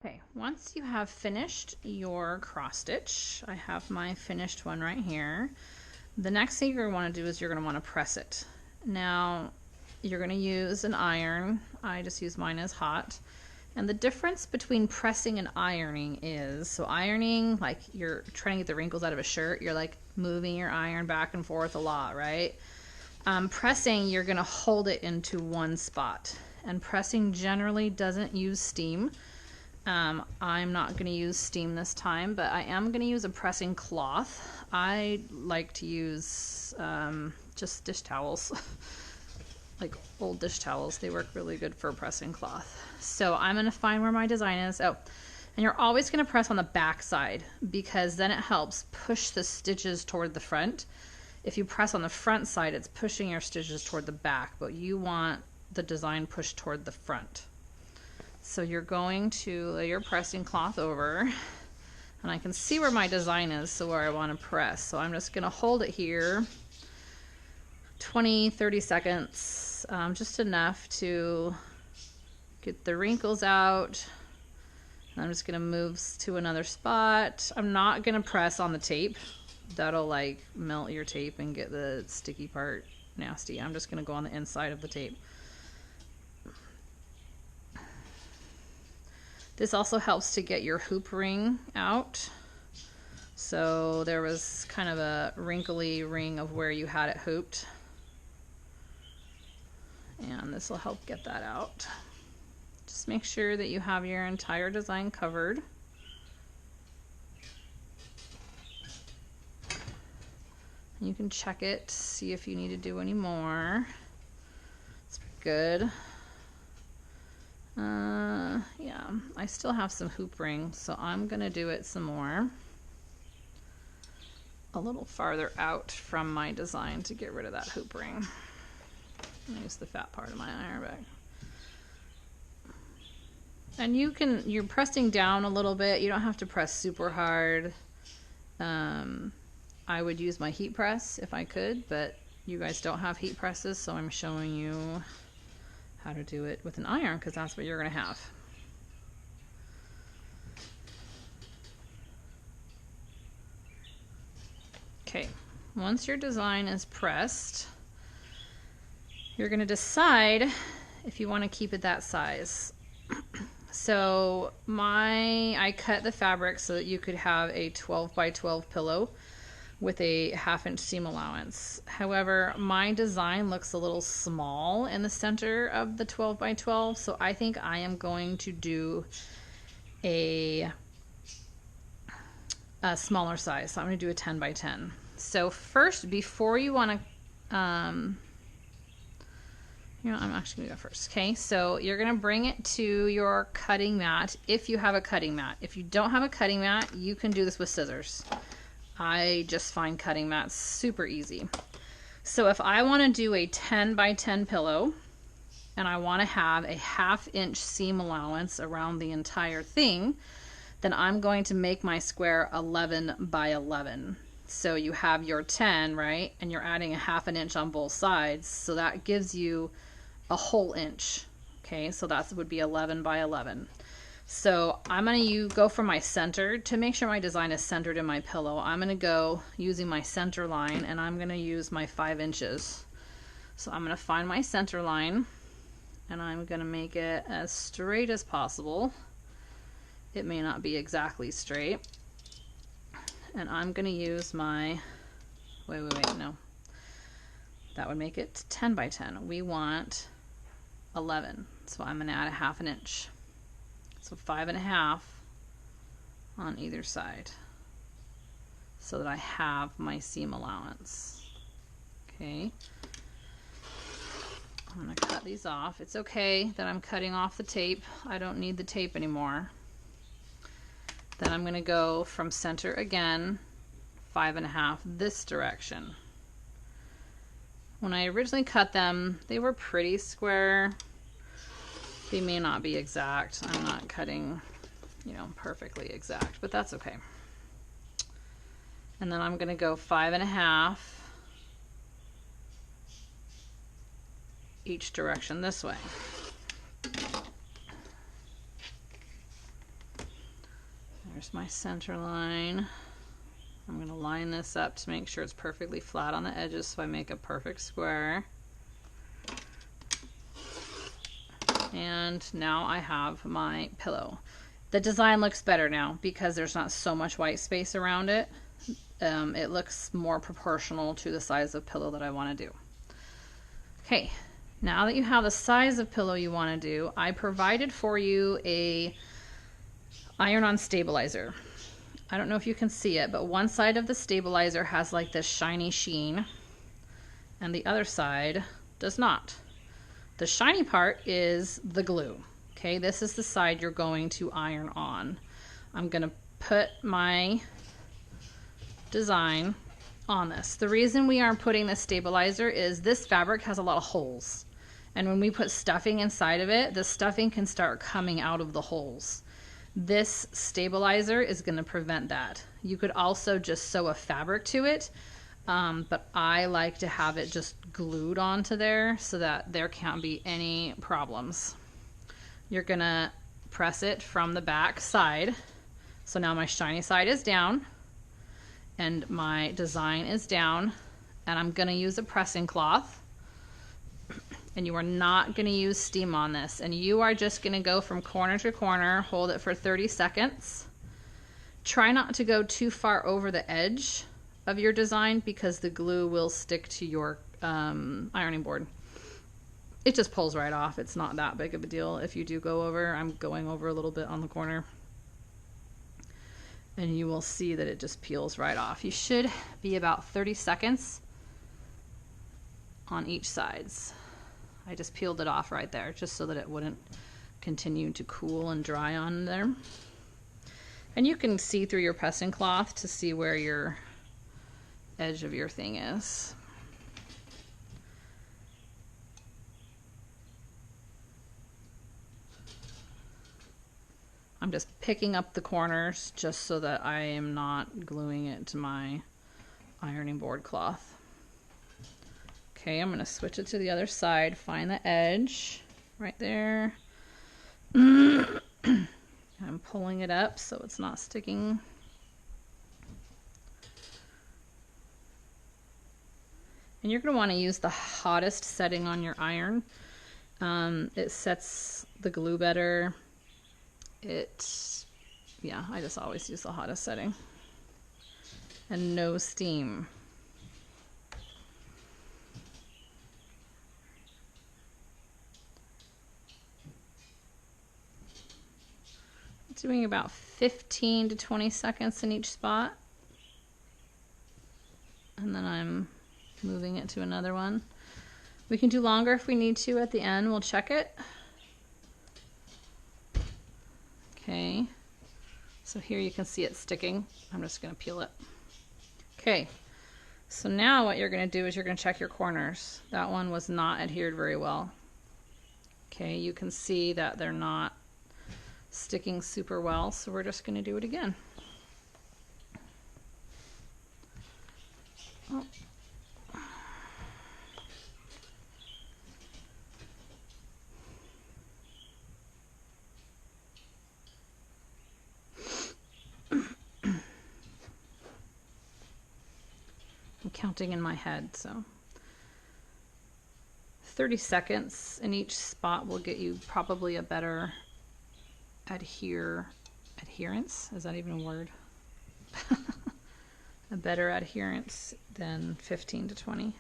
Okay, once you have finished your cross stitch, I have my finished one right here. The next thing you're going to want to do is you're going to want to press it. Now, you're going to use an iron. I just use mine as hot. And the difference between pressing and ironing is, so ironing, like you're trying to get the wrinkles out of a shirt, you're like moving your iron back and forth a lot, right? Pressing, you're going to hold it into one spot. And pressing generally doesn't use steam. I'm not going to use steam this time, but I am going to use a pressing cloth. I like to use just dish towels, like old dish towels. They work really good for a pressing cloth. So I'm going to find where my design is. Oh, and you're always going to press on the back side because then it helps push the stitches toward the front. If you press on the front side, it's pushing your stitches toward the back, but you want the design pushed toward the front. So you're going to lay your pressing cloth over, and I can see where my design is, so where I want to press. So I'm just going to hold it here 20-30 seconds, just enough to get the wrinkles out. And I'm just going to move to another spot. I'm not going to press on the tape. That'll like melt your tape and get the sticky part nasty. I'm just going to go on the inside of the tape. This also helps to get your hoop ring out. So there was kind of a wrinkly ring of where you had it hooped. And this will help get that out. Just make sure that you have your entire design covered. You can check it, see if you need to do any more. It's good. Yeah, I still have some hoop ring, so I'm gonna do it some more. A little farther out from my design to get rid of that hoop ring. Use the fat part of my iron bag. And you're pressing down a little bit. You don't have to press super hard. I would use my heat press if I could, but you guys don't have heat presses, so I'm showing you how to do it with an iron because that's what you're going to have. Okay, once your design is pressed, you're going to decide if you want to keep it that size. So I cut the fabric so that you could have a 12 by 12 pillow with a 1/2 inch seam allowance. However, my design looks a little small in the center of the 12 by 12, so I think I am going to do a smaller size. So I'm going to do a 10 by 10. So first, before you want to, I'm actually going to go first. Okay, so you're going to bring it to your cutting mat if you have a cutting mat. If you don't have a cutting mat, you can do this with scissors. I just find cutting mats super easy. So if I want to do a 10 by 10 pillow and I want to have a 1/2 inch seam allowance around the entire thing, then I'm going to make my square 11 by 11. So you have your 10, right? And you're adding a 1/2 inch on both sides. So that gives you a whole inch. Okay, so that would be 11 by 11. So I'm going to go from my center to make sure my design is centered in my pillow. I'm going to go using my center line, and I'm going to use my 5 inches. So I'm going to find my center line, and I'm going to make it as straight as possible. It may not be exactly straight. And I'm going to use my, wait, no. That would make it 10 by 10. We want 11. So I'm going to add a 1/2 inch. So 5.5 on either side so that I have my seam allowance. Okay. I'm going to cut these off. It's okay that I'm cutting off the tape. I don't need the tape anymore. Then I'm going to go from center again, 5.5 this direction. When I originally cut them, they were pretty square. They may not be exact. I'm not cutting, perfectly exact, but that's okay. And then I'm going to go 5.5 each direction this way. There's my center line. I'm going to line this up to make sure it's perfectly flat on the edges so I make a perfect square. And now I have my pillow. The design looks better now because there's not so much white space around it. It looks more proportional to the size of pillow that I want to do. Okay, now that you have the size of pillow you want to do, I provided for you a iron-on stabilizer. I don't know if you can see it, but one side of the stabilizer has like this shiny sheen and the other side does not. The shiny part is the glue. Okay, this is the side you're going to iron on. I'm going to put my design on this. The reason we aren't putting this stabilizer is this fabric has a lot of holes. And when we put stuffing inside of it, the stuffing can start coming out of the holes. This stabilizer is going to prevent that. You could also just sew a fabric to it, but I like to have it just glued onto there so that there can't be any problems. You're going to press it from the back side. So now my shiny side is down and my design is down, and I'm going to use a pressing cloth. And you are not going to use steam on this. And you are just going to go from corner to corner, hold it for 30 seconds. Try not to go too far over the edge of your design because the glue will stick to your ironing board. It just pulls right off. It's not that big of a deal if you do go over. I'm going over a little bit on the corner. And you will see that it just peels right off. You should be about 30 seconds on each sides. I just peeled it off right there just so that it wouldn't continue to cool and dry on there. And you can see through your pressing cloth to see where your edge of your thing is. I'm just picking up the corners just so that I am not gluing it to my ironing board cloth. Okay, I'm going to switch it to the other side, find the edge right there. I'm pulling it up so it's not sticking. And you're going to want to use the hottest setting on your iron. It sets the glue better. Yeah, I just always use the hottest setting. And no steam. Doing about 15 to 20 seconds in each spot. And then I'm moving it to another one. We can do longer if we need to at the end. We'll check it. Okay. So here you can see it sticking. I'm just going to peel it. Okay. So now what you're going to do is you're going to check your corners. That one was not adhered very well. Okay, you can see that they're not sticking super well, so we're just going to do it again. Oh. I'm counting in my head, so 30 seconds in each spot will get you probably a better adherence, is that even a word? A better adherence than 15 to 20.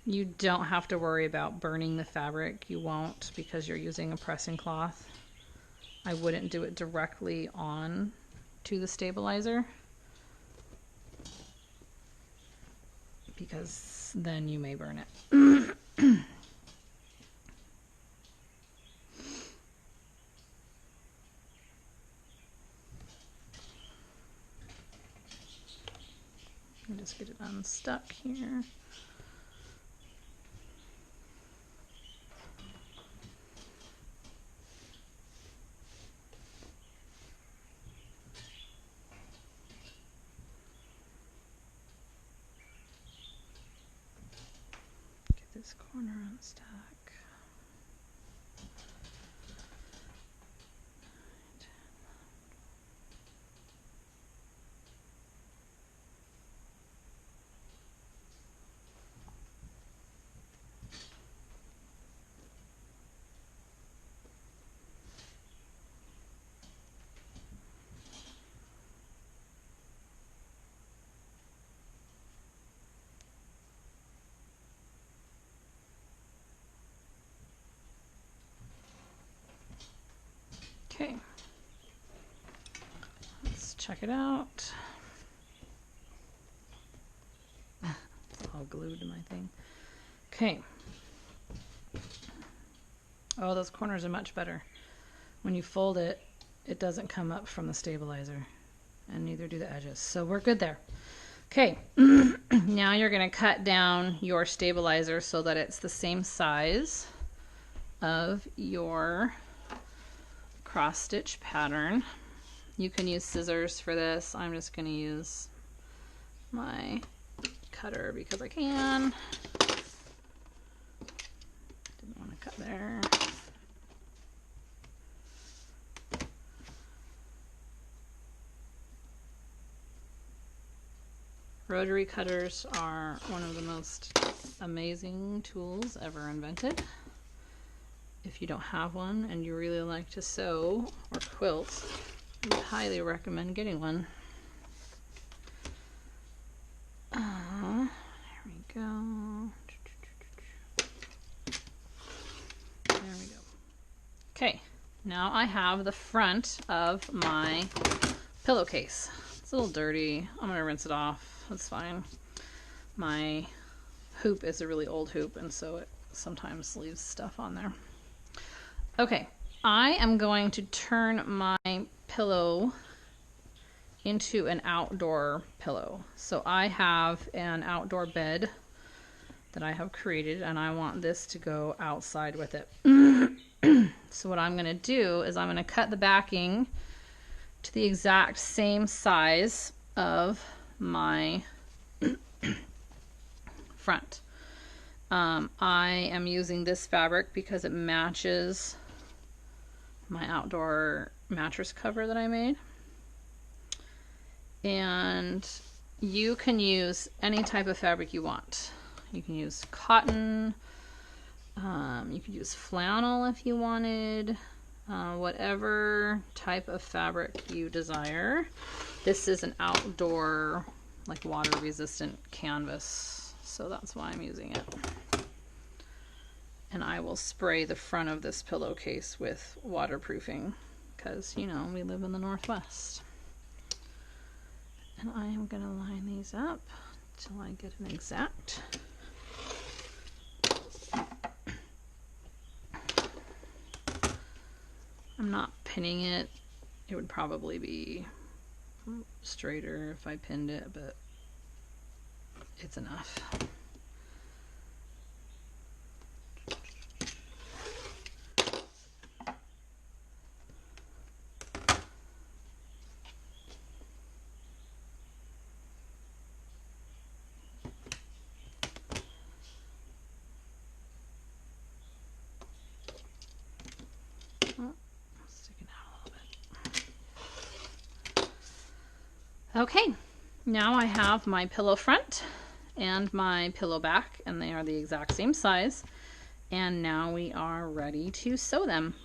You don't have to worry about burning the fabric. You won't because you're using a pressing cloth. I wouldn't do it directly on to the stabilizer because then you may burn it. Just get it unstuck here. Get this corner unstuck. check it out. It's all glued to my thing. Okay. Oh, those corners are much better. When you fold it, it doesn't come up from the stabilizer, and neither do the edges. So we're good there. Okay, now you're going to cut down your stabilizer so that it's the same size of your cross stitch pattern. You can use scissors for this. I'm just going to use my cutter because I can. Didn't want to cut there. Rotary cutters are one of the most amazing tools ever invented. If you don't have one and you really like to sew or quilt, I would highly recommend getting one. There we go. There we go. Okay, now I have the front of my pillowcase. It's a little dirty. I'm gonna rinse it off. That's fine. My hoop is a really old hoop, and so it sometimes leaves stuff on there. Okay, I am going to turn my pillow into an outdoor pillow. So I have an outdoor bed that I have created, and I want this to go outside with it. So what I'm going to do is I'm going to cut the backing to the exact same size of my front. I am using this fabric because it matches my outdoor mattress cover that I made. And you can use any type of fabric you want. You can use cotton, you could use flannel if you wanted, whatever type of fabric you desire. This is an outdoor, like water resistant canvas, so that's why I'm using it. And I will spray the front of this pillowcase with waterproofing because, you know, we live in the Northwest. And I am going to line these up till I get an exact. I'm not pinning it. It would probably be straighter if I pinned it, but it's enough. Okay, now I have my pillow front and my pillow back, and they are the exact same size. And now we are ready to sew them.